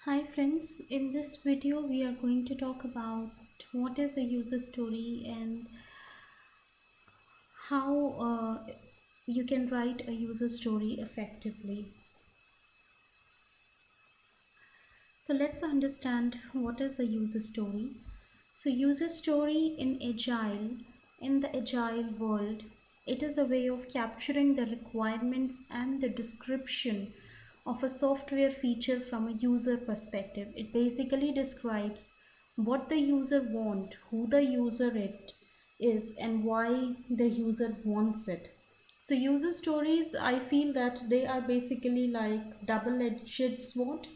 Hi friends, in this video we are going to talk about what is a user story and how you can write a user story effectively. So let's understand what is a user story. So user story in the agile world, it is a way of capturing the requirements and the description of a software feature from a user perspective. It basically describes what the user want, who the user it is, and why the user wants it. So user stories, I feel that they are basically like double-edged sword.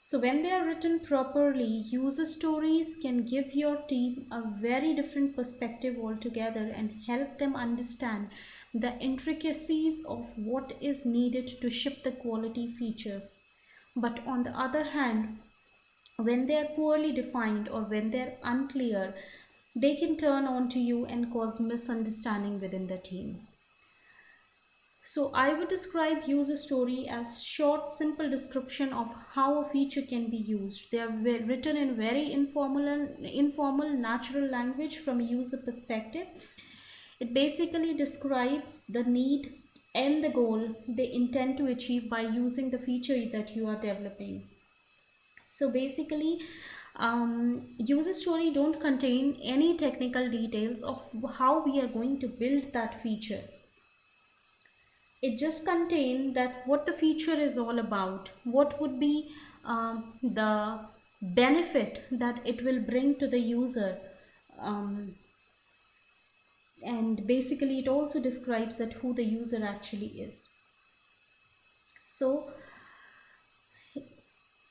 So when they are written properly, user stories can give your team a very different perspective altogether and help them understand the intricacies of what is needed to ship the quality features. But on the other hand, when they are poorly defined or when they're unclear, they can turn on to you and cause misunderstanding within the team. So I would describe user story as short, simple description of how a feature can be used. They are written in very informal, natural language from a user perspective. It basically describes the need and the goal they intend to achieve by using the feature that you are developing. So basically, user story don't contain any technical details of how we are going to build that feature. It just contains that what the feature is all about, what would be the benefit that it will bring to the user, um, and basically it also describes that who the user actually is. So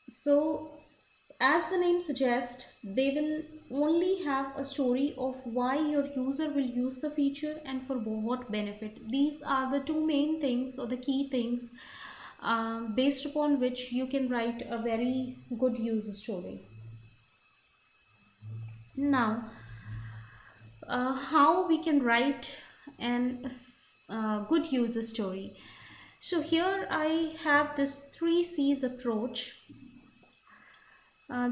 so as the name suggests, they will only have a story of why your user will use the feature and for what benefit. These are the two main things or the key things based upon which you can write a very good user story. Now, how we can write an good user story. So here I have this 3 C's approach.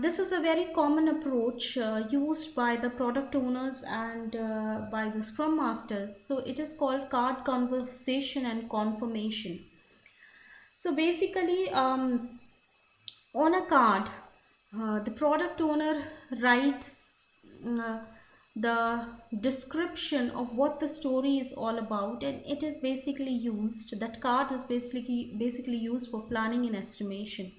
This is a very common approach used by the product owners and by the scrum masters. So it is called card conversation and confirmation. So basically, on a card, the product owner writes uh, the description of what the story is all about, and it is basically used. That card is basically used for planning and estimation.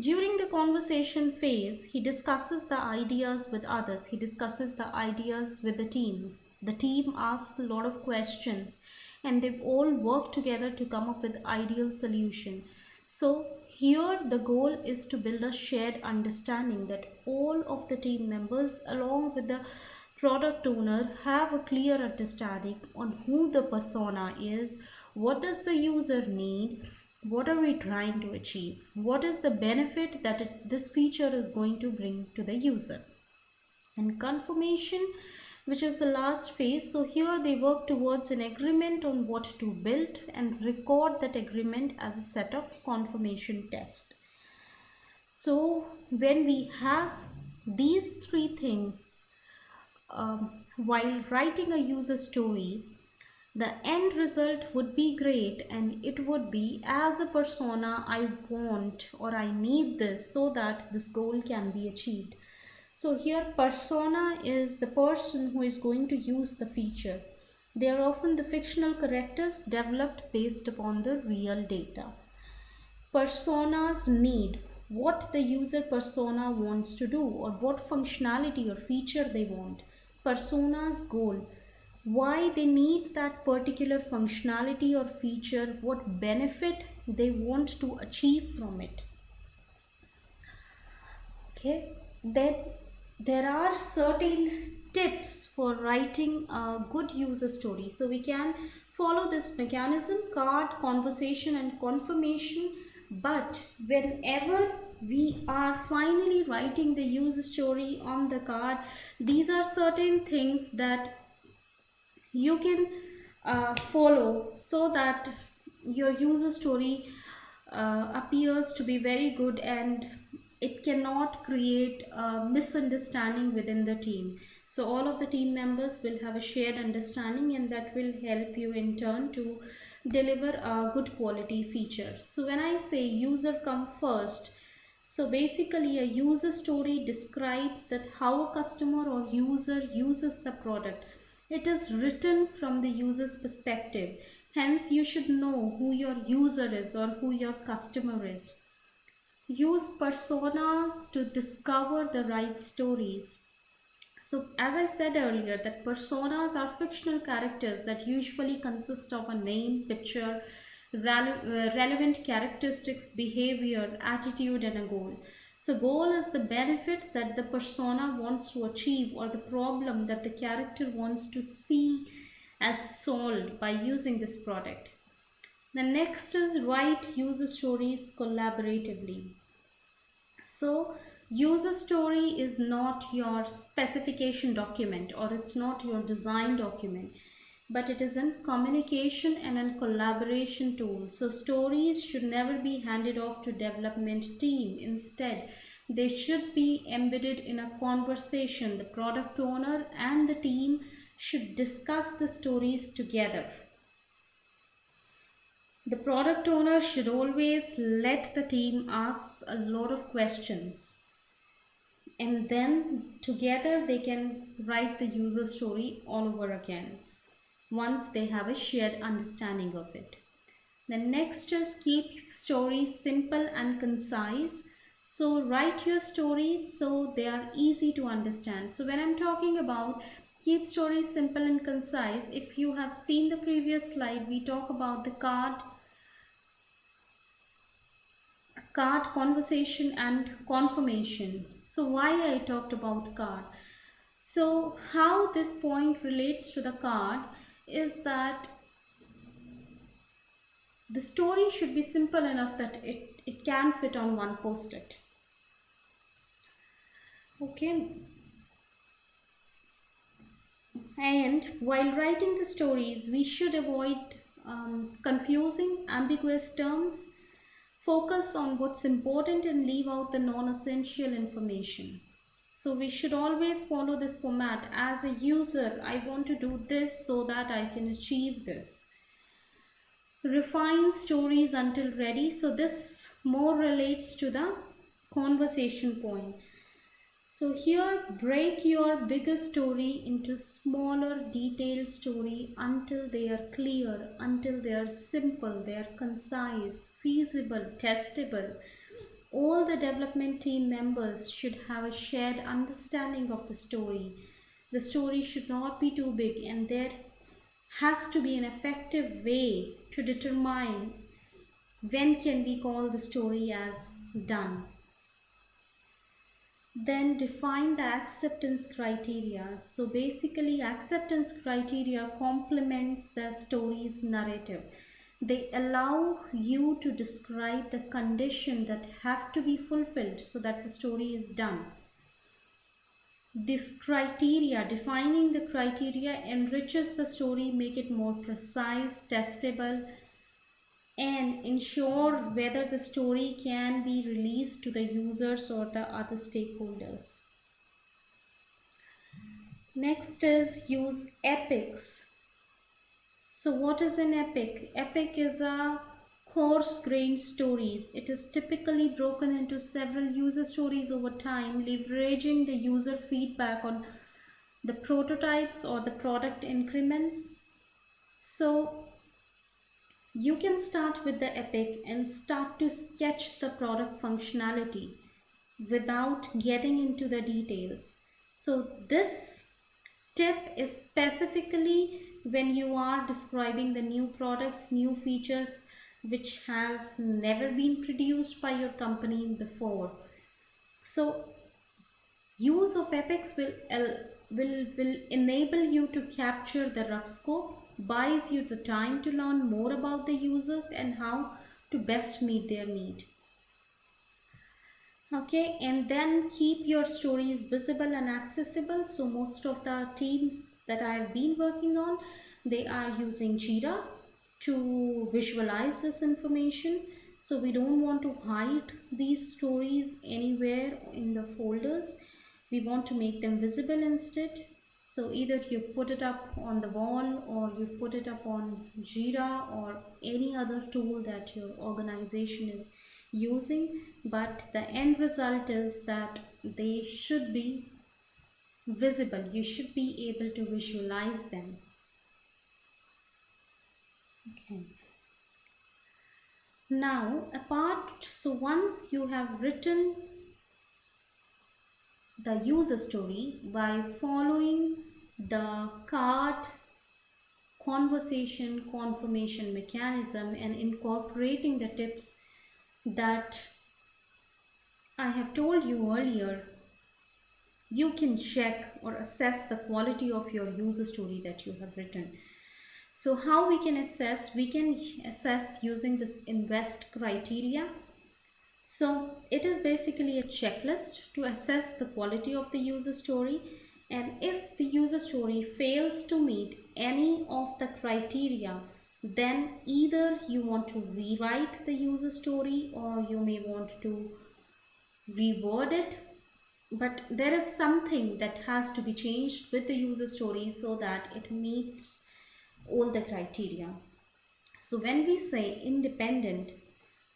During the conversation phase, he discusses the ideas with others. He discusses the ideas with the team. The team asks a lot of questions and they all work together to come up with ideal solution. So here the goal is to build a shared understanding that all of the team members along with the product owner have a clear understanding on who the persona is, what does the user need, what are we trying to achieve, what is the benefit that this feature is going to bring to the user. And confirmation, which is the last phase, so here they work towards an agreement on what to build and record that agreement as a set of confirmation tests. So when we have these three things, while writing a user story, the end result would be great and it would be as a persona I want or I need this so that this goal can be achieved. So here persona is the person who is going to use the feature. They are often the fictional characters developed based upon the real data. Personas need what the user persona wants to do or what functionality or feature they want. Persona's goal, why they need that particular functionality or feature, what benefit they want to achieve from it. Okay, then there are certain tips for writing a good user story. So we can follow this mechanism, card, conversation and confirmation. But whenever we are finally writing the user story on the card, these are certain things that you can follow so that your user story appears to be very good, and it cannot create a misunderstanding within the team. So all of the team members will have a shared understanding, and that will help you in turn to deliver a good quality feature. So when I say user come first, so basically a user story describes that how a customer or user uses the product. It is written from the user's perspective. Hence, you should know who your user is or who your customer is. Use personas to discover the right stories. So, as I said earlier, that personas are fictional characters that usually consist of a name, picture, relevant characteristics, behavior, attitude, and a goal. So, goal is the benefit that the persona wants to achieve or the problem that the character wants to see as solved by using this product. The next is write user stories collaboratively. So, user story is not your specification document or it's not your design document, but it is a communication and a collaboration tool. So, stories should never be handed off to development team. Instead, they should be embedded in a conversation. The product owner and the team should discuss the stories together. The product owner should always let the team ask a lot of questions, and then together they can write the user story all over again once they have a shared understanding of it. The next is keep stories simple and concise. So write your stories so they are easy to understand. So when I'm talking about keep stories simple and concise, if you have seen the previous slide, we talk about the card conversation and confirmation. So why I talked about card? So how this point relates to the card is that the story should be simple enough that it can fit on one post-it. Okay. And while writing the stories, we should avoid confusing, ambiguous terms. Focus on what's important and leave out the non-essential information. So we should always follow this format. As a user, I want to do this so that I can achieve this. Refine stories until ready. So this more relates to the conversation point. So here, break your bigger story into smaller detailed story until they are clear, until they are simple, they are concise, feasible, testable. All the development team members should have a shared understanding of the story. The story should not be too big, and there has to be an effective way to determine when can we call the story as done. Then define the acceptance criteria. So basically, acceptance criteria complements the story's narrative. They allow you to describe the condition that have to be fulfilled so that the story is done. This criteria, defining the criteria, enriches the story, make it more precise, testable, and ensure whether the story can be released to the users or the other stakeholders. Next is use epics. So what is an epic? Epic is a coarse-grained stories. It is typically broken into several user stories over time, leveraging the user feedback on the prototypes or the product increments. So you can start with the epic and start to sketch the product functionality without getting into the details. So this tip is specifically when you are describing the new products, new features which has never been produced by your company before. So use of epics will enable you to capture the rough scope, buys you the time to learn more about the users and how to best meet their need. Okay, and then keep your stories visible and accessible. So most of the teams that I have been working on, they are using Jira to visualize this information. So we don't want to hide these stories anywhere in the folders. We want to make them visible instead. So either you put it up on the wall, or you put it up on Jira or any other tool that your organization is using, but the end result is that they should be visible. You should be able to visualize them. Okay. Now, so once you have written the user story by following the card conversation confirmation mechanism and incorporating the tips that I have told you earlier, you can check or assess the quality of your user story that you have written. So how we can assess? We can assess using this INVEST criteria. So it is basically a checklist to assess the quality of the user story, and if the user story fails to meet any of the criteria, then either you want to rewrite the user story or you may want to reword it, but there is something that has to be changed with the user story so that it meets all the criteria. So when we say independent,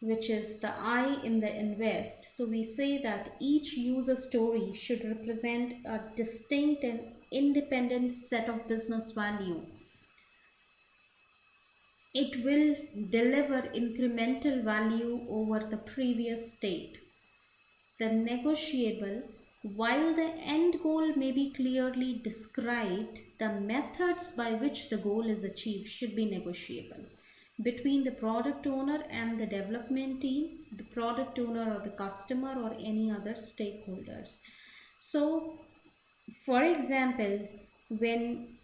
which is the I in the INVEST, so we say that each user story should represent a distinct and independent set of business value. It will deliver incremental value over the previous state. The negotiable, while the end goal may be clearly described, the methods by which the goal is achieved should be negotiable between the product owner and the development team, the product owner or the customer or any other stakeholders. So, for example, when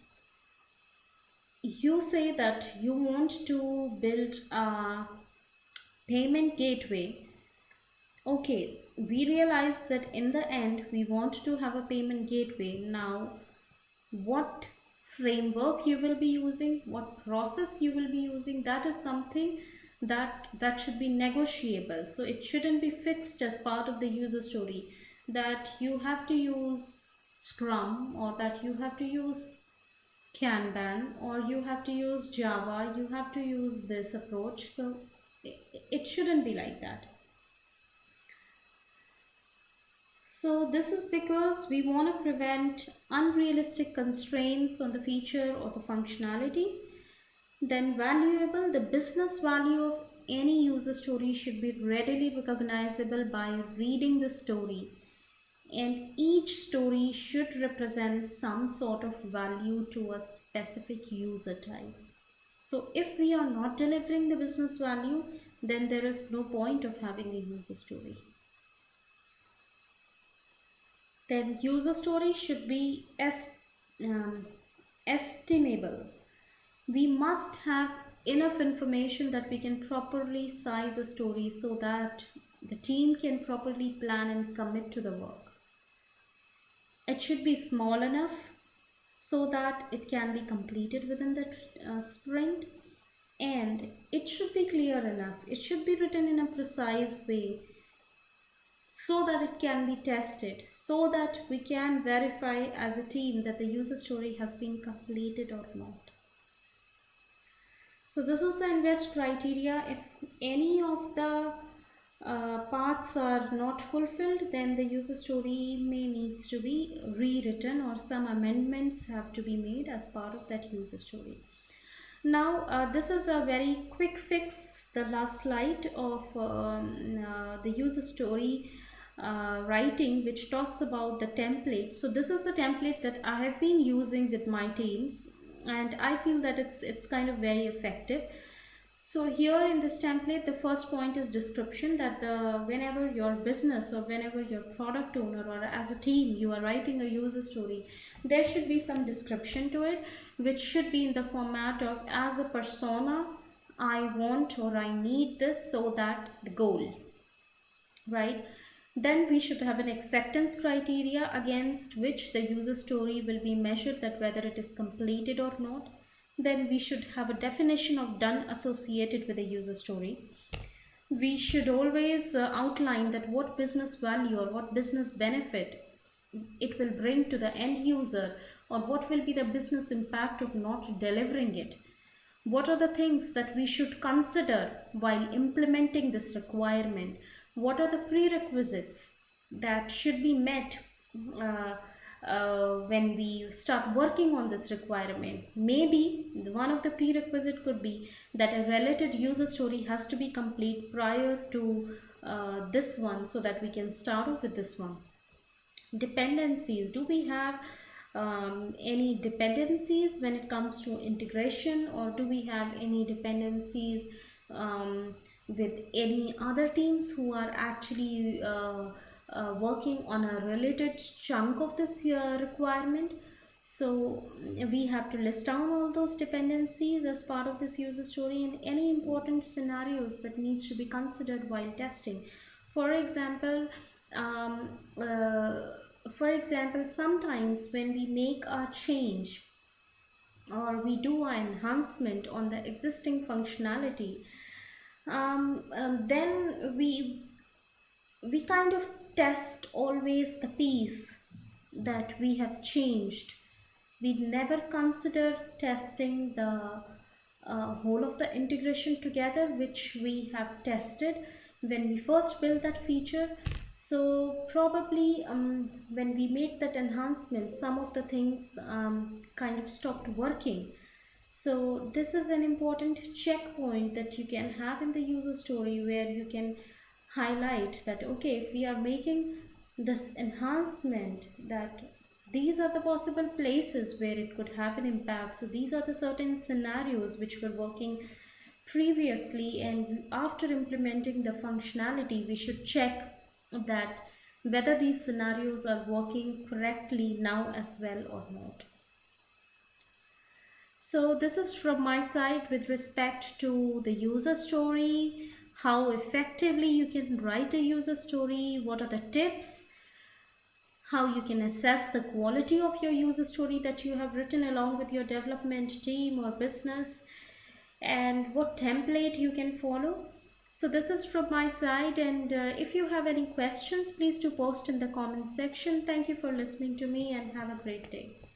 you say that you want to build a payment gateway, okay, we realize that in the end we want to have a payment gateway. Now, what framework you will be using, what process you will be using, that is something that should be negotiable. So it shouldn't be fixed as part of the user story that you have to use Scrum, or that you have to use Kanban, or you have to use Java, you have to use this approach. So it shouldn't be like that. So this is because we want to prevent unrealistic constraints on the feature or the functionality. Then valuable, the business value of any user story should be readily recognizable by reading the story. And each story should represent some sort of value to a specific user type. So if we are not delivering the business value, then there is no point of having a user story. Then user story should be estimable. We must have enough information that we can properly size a story so that the team can properly plan and commit to the work. It should be small enough so that it can be completed within the sprint, and it should be clear enough. It should be written in a precise way so that it can be tested, so that we can verify as a team that the user story has been completed or not. So this is the INVEST criteria. If any of the parts are not fulfilled, then the user story may needs to be rewritten, or some amendments have to be made as part of that user story. Now this is a very quick fix, the last slide of the user story writing, which talks about the template. So this is the template that I have been using with my teams, and I feel that it's kind of very effective. So here in this template, the first point is description, that whenever your business or whenever your product owner or as a team you are writing a user story, there should be some description to it, which should be in the format of, as a persona, I want or I need this, so that the goal, right? Then we should have an acceptance criteria against which the user story will be measured, that whether it is completed or not. Then we should have a definition of done associated with a user story. we should always outline that what business value or what business benefit it will bring to the end user, or what will be the business impact of not delivering it. What are the things that we should consider while implementing this requirement? What are the prerequisites that should be met uh, when we start working on this requirement? Maybe one of the prerequisite could be that a related user story has to be complete prior to this one, so that we can start off with this one. Dependencies, do we have any dependencies when it comes to integration, or do we have any dependencies with any other teams who are actually working on a related chunk of this requirement? So we have to list down all those dependencies as part of this user story, and any important scenarios that needs to be considered while testing. For example, um, uh, sometimes when we make a change or we do an enhancement on the existing functionality, then we kind of test always the piece that we have changed. We never consider testing the whole of the integration together, which we have tested when we first built that feature. So probably when we made that enhancement, some of the things kind of stopped working. So this is an important checkpoint that you can have in the user story, where you can highlight that, okay, if we are making this enhancement, that these are the possible places where it could have an impact. So these are the certain scenarios which were working previously, and after implementing the functionality, we should check that whether these scenarios are working correctly now as well or not. So this is from my side with respect to the user story, how effectively you can write a user story, what are the tips, how you can assess the quality of your user story that you have written along with your development team or business, and what template you can follow. So this is from my side, and if you have any questions, please do post in the comment section. Thank you for listening to me, and have a great day.